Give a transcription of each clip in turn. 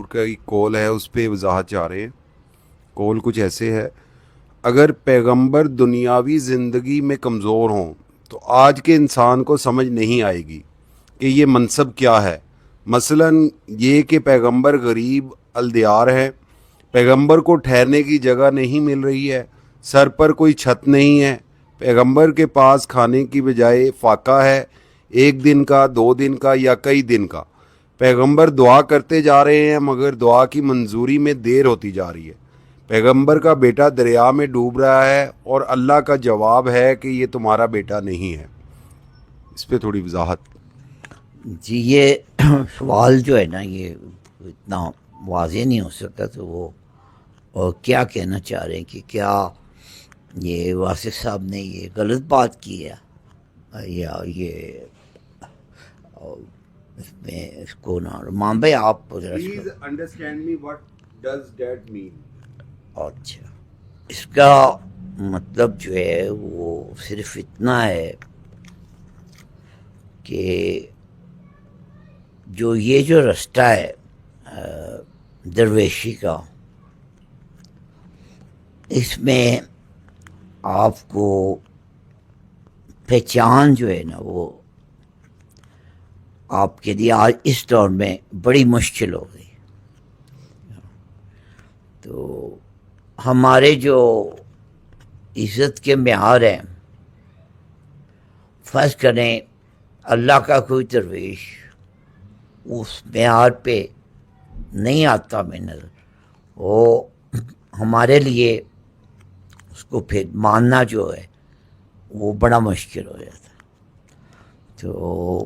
کا ایک کول ہے اس پہ وضاحت چاہ رہے ہیں. کول کچھ ایسے ہے: اگر پیغمبر دنیاوی زندگی میں کمزور ہوں تو آج کے انسان کو سمجھ نہیں آئے گی کہ یہ منصب کیا ہے. مثلا یہ کہ پیغمبر غریب الدیار ہے، پیغمبر کو ٹھہرنے کی جگہ نہیں مل رہی ہے، سر پر کوئی چھت نہیں ہے، پیغمبر کے پاس کھانے کی بجائے فاقہ ہے، 1 دن کا، 2 دن کا یا کئی دن کا. پیغمبر دعا کرتے جا رہے ہیں مگر دعا کی منظوری میں دیر ہوتی جا رہی ہے. پیغمبر کا بیٹا دریا میں ڈوب رہا ہے اور اللہ کا جواب ہے کہ یہ تمہارا بیٹا نہیں ہے. اس پہ تھوڑی وضاحت. جی یہ سوال جو ہے نا یہ اتنا واضح نہیں ہو سکتا، تو وہ اور کیا کہنا چاہ رہے ہیں کہ کیا یہ واسف صاحب نے یہ غلط بات کی ہے یا یہ اس میں اس کو نا رمان بھائی آپ ذرا اس کو understand me what does that mean. اچھا اس کا مطلب جو ہے وہ صرف اتنا ہے کہ جو رستہ ہے درویشی کا، اس میں آپ کو پہچان جو ہے نا وہ آپ کے لیے آج اس دور میں بڑی مشکل ہو گئی. تو ہمارے جو عزت کے معیار ہیں، فرض کریں اللہ کا کوئی درویش اس معیار پہ نہیں آتا میں نظر، وہ ہمارے لیے اس کو پھر ماننا جو ہے وہ بڑا مشکل ہو جاتا. تو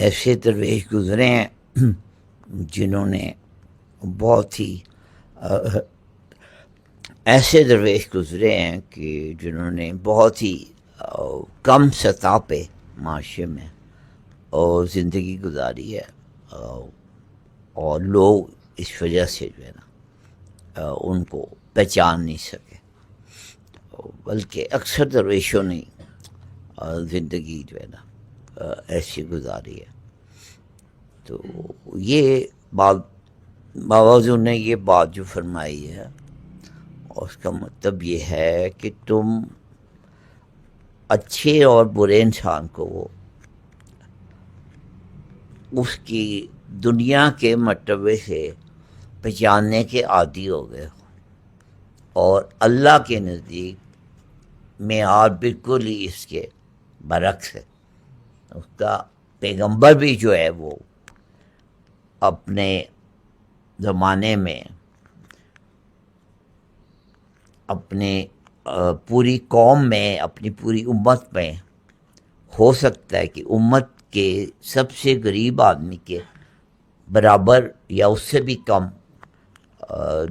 ایسے درویش گزرے ہیں جنہوں نے بہت ہی ایسے درویش گزرے ہیں کہ جنہوں نے بہت ہی کم سطح پہ معاشرے میں اور زندگی گزاری ہے، اور لوگ اس وجہ سے جو ہے نا ان کو پہچان نہیں سکے، بلکہ اکثر درویشوں نے زندگی جو ہے نا ایسی گزاری ہے. تو یہ بات بابا حضور نے یہ بات جو فرمائی ہے اس کا مطلب یہ ہے کہ تم اچھے اور برے انسان کو وہ اس کی دنیا کے مرتبے سے پہچاننے کے عادی ہو گئے ہو، اور اللہ کے نزدیک معیار بالکل ہی اس کے برعکس ہے. اس کا پیغمبر بھی جو ہے وہ اپنے زمانے میں اپنے پوری قوم میں اپنی پوری امت میں ہو سکتا ہے کہ امت کے سب سے غریب آدمی کے برابر یا اس سے بھی کم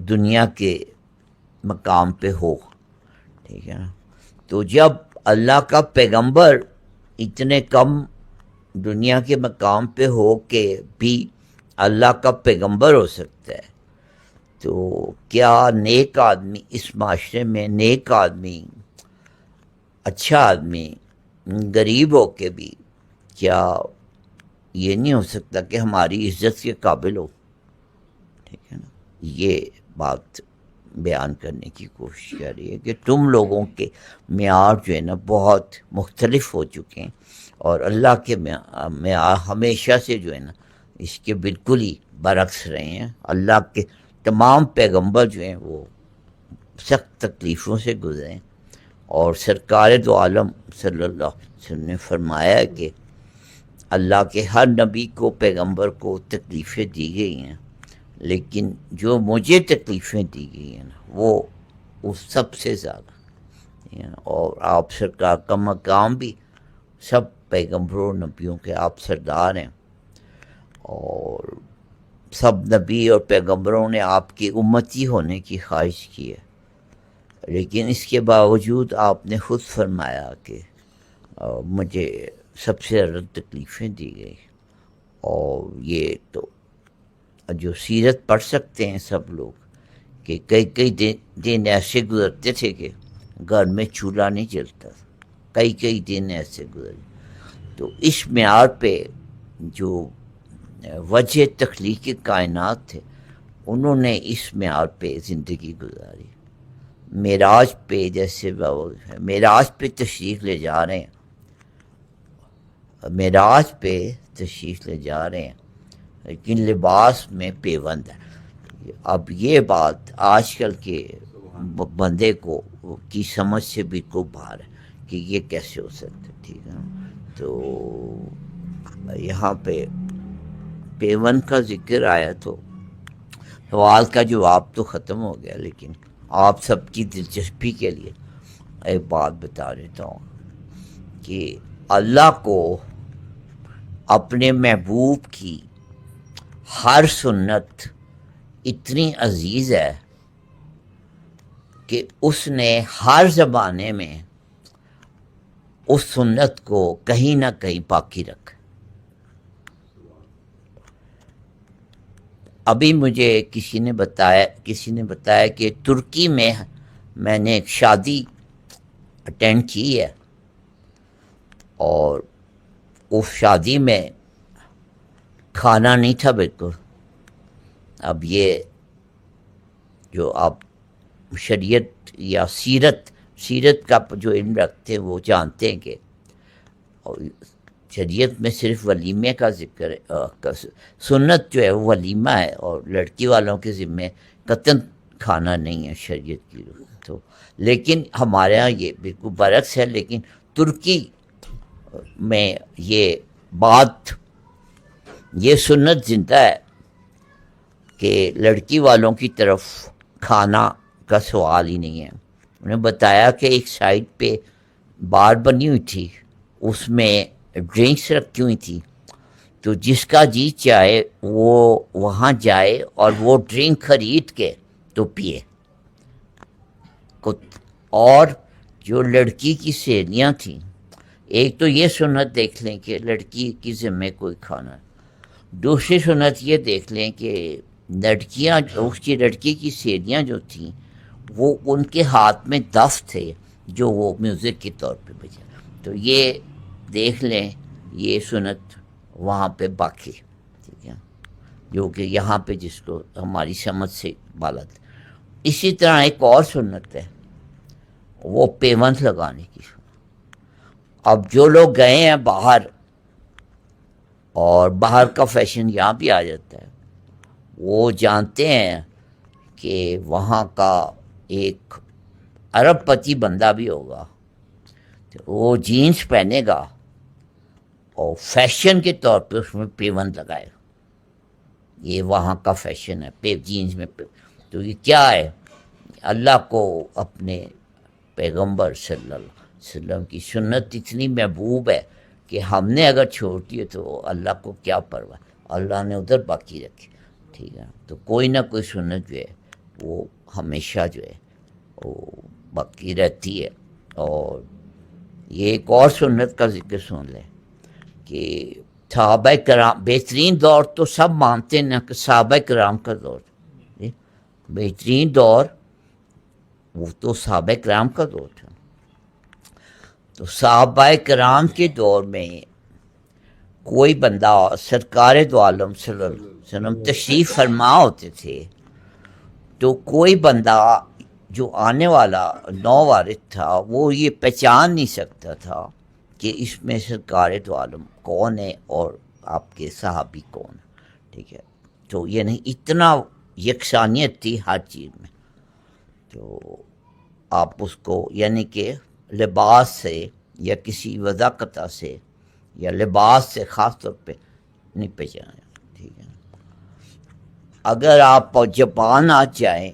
دنیا کے مقام پہ ہو. ٹھیک ہے نا؟ تو جب اللہ کا پیغمبر اتنے کم دنیا کے مقام پہ ہو کے بھی اللہ کا پیغمبر ہو سکتا ہے، تو کیا نیک آدمی اس معاشرے میں، نیک آدمی، اچھا آدمی، غریب ہو کے بھی کیا یہ نہیں ہو سکتا کہ ہماری عزت کے قابل ہو؟ ٹھیک ہے نا؟ یہ بات بیان کرنے کی کوشش کر رہی ہے کہ تم لوگوں کے معیار جو ہے نا بہت مختلف ہو چکے ہیں، اور اللہ کے معیار ہمیشہ سے جو ہے نا اس کے بالکل ہی برعکس رہے ہیں. اللہ کے تمام پیغمبر جو ہیں وہ سخت تکلیفوں سے گزرے ہیں، اور سرکار دو عالم صلی اللہ علیہ وسلم نے فرمایا کہ اللہ کے ہر نبی کو، پیغمبر کو تکلیفیں دی گئی ہیں، لیکن جو مجھے تکلیفیں دی گئی ہیں نا وہ سب سے زیادہ. اور آپ سرکار کا مقام بھی سب پیغمبروں نبیوں کے آپ سردار ہیں، اور سب نبی اور پیغمبروں نے آپ کی امتی ہونے کی خواہش کی ہے، لیکن اس کے باوجود آپ نے خود فرمایا کہ مجھے سب سے زیادہ تکلیفیں دی گئی. اور یہ تو جو سیرت پڑھ سکتے ہیں سب لوگ کہ کئی کئی دن ایسے گزرتے تھے کہ گھر میں چولہا نہیں جلتا تھا، کئی دن ایسے گزرے. تو اس معیار پہ جو وجہ تخلیق کائنات تھے، انہوں نے اس معیار پہ زندگی گزاری۔ معراج پہ جیسے معراج پہ تشریف لے جا رہے ہیں، معراج پہ تشریف لے جا رہے ہیں، لیکن لباس میں پیوند ہے۔ اب یہ بات آج کل کے بندے کو کی سمجھ سے بالکل باہر ہے کہ یہ کیسے ہو سکتا ہے، ٹھیک ہے نا۔ تو یہاں پہ پیوند کا ذکر آیا تو سوال کا جواب تو ختم ہو گیا، لیکن آپ سب کی دلچسپی کے لیے ایک بات بتا دیتا ہوں کہ اللہ کو اپنے محبوب کی ہر سنت اتنی عزیز ہے کہ اس نے ہر زمانے میں اس سنت کو کہیں نہ کہیں باقی رکھا۔ ابھی مجھے کسی نے بتایا کہ ترکی میں نے ایک شادی اٹینڈ کی ہے، اور اس شادی میں کھانا نہیں تھا بالکل۔ اب یہ جو آپ شریعت یا سیرت کا جو علم رکھتے ہیں وہ جانتے ہیں کہ شریعت میں صرف ولیمے کا ذکر ہے، سنت جو ہے وہ ولیمہ ہے، اور لڑکی والوں کے ذمے قطعاً کھانا نہیں ہے شریعت کی تو۔ لیکن ہمارے ہاں یہ بالکل برعکس ہے، لیکن ترکی میں یہ سنت زندہ ہے کہ لڑکی والوں کی طرف کھانا کا سوال ہی نہیں ہے۔ انہیں بتایا کہ ایک سائڈ پہ بار بنی ہوئی تھی، اس میں ڈرنکس رکھی ہوئی تھی، تو جس کا جی چاہے وہ وہاں جائے اور وہ ڈرنک خرید کے تو پیے۔ اور جو لڑکی کی سہیلیاں تھیں، ایک تو یہ سنت دیکھ لیں کہ لڑکی کی ذمے کوئی کھانا ہے، دوسری سنت یہ دیکھ لیں کہ اس کی لڑکی کی سہیلیاں جو تھیں وہ ان کے ہاتھ میں دف تھے جو وہ میوزک کے طور پہ بجا۔ تو یہ دیکھ لیں یہ سنت وہاں پہ باقی، ٹھیک ہے، جو کہ یہاں پہ جس کو ہماری سمجھ سے بالا تھا۔ اسی طرح ایک اور سنت ہے، وہ پیوند لگانے کی۔ اب جو لوگ گئے ہیں باہر، اور باہر کا فیشن یہاں بھی آ جاتا ہے، وہ جانتے ہیں کہ وہاں کا ایک ارب پتی بندہ بھی ہوگا، تو وہ جینس پہنے گا اور فیشن کے طور پہ اس میں پیوند لگائے گا۔ یہ وہاں کا فیشن ہے، جینس میں تو یہ کیا ہے؟ اللہ کو اپنے پیغمبر صلی اللہ علیہ وسلم کی سنت اتنی محبوب ہے کہ ہم نے اگر چھوڑ دی تو اللہ کو کیا پرواہ، اللہ نے ادھر باقی رکھی، ٹھیک ہے۔ تو کوئی نہ کوئی سنت جو ہے وہ ہمیشہ جو ہے وہ باقی رہتی ہے۔ اور یہ ایک اور سنت کا ذکر سن لیں کہ صحابہ کرام، بہترین دور تو سب مانتے ہیں نا کہ صحابہ کرام کا دور، بہترین دور وہ تو صحابہ کرام کا دور تھا۔ تو صحابہ کرام کے دور میں کوئی بندہ سرکار دو عالم صلی اللہ علیہ وسلم تشریف فرما ہوتے تھے، تو کوئی بندہ جو آنے والا نو وارث تھا وہ یہ پہچان نہیں سکتا تھا کہ اس میں سرکار دو عالم کون ہے اور آپ کے صحابی کون ہے، ٹھیک ہے۔ تو یعنی اتنا یکسانیت تھی ہر چیز میں، تو آپ اس کو یعنی کہ لباس سے یا کسی وضاقتہ سے یا لباس سے خاص طور پہ نہیں پہچانا، ٹھیک ہے۔ اگر آپ جاپان آ جائیں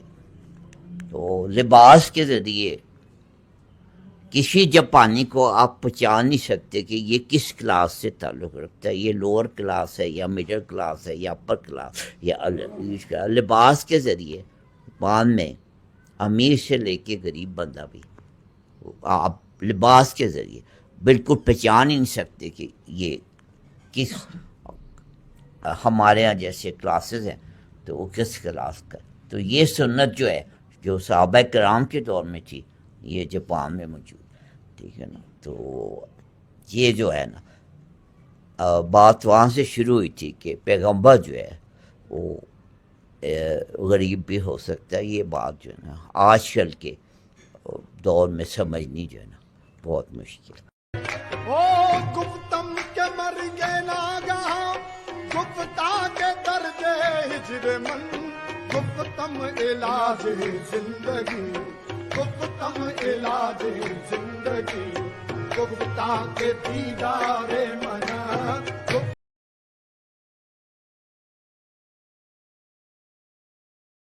تو لباس کے ذریعے کسی جاپانی کو آپ پہچان نہیں سکتے کہ یہ کس کلاس سے تعلق رکھتا ہے، یہ لوور کلاس ہے یا مڈل کلاس ہے یا اپر کلاس یا لباس کے ذریعے جاپان میں امیر سے لے کے غریب بندہ بھی آپ لباس کے ذریعے بالکل پہچان ہی نہیں سکتے کہ یہ کس، ہمارے ہاں جیسے کلاسز ہیں تو وہ کس کلاس کا۔ تو یہ سنت جو ہے جو صحابہ کرام کے دور میں تھی یہ جاپان میں موجود، ٹھیک ہے نا۔ تو یہ جو ہے نا بات وہاں سے شروع ہوئی تھی کہ پیغمبر جو ہے وہ غریب بھی ہو سکتا ہے. یہ بات جو ہے نا آج کل کے دور میں سمجھنی جو ہے نا بہت مشکل. او گفتم کے مر گئے ناگہاں گفتہ کے درد ہجر من گفتم علاج زندگی گفتم علاج زندگی گفتہ کے دیدار من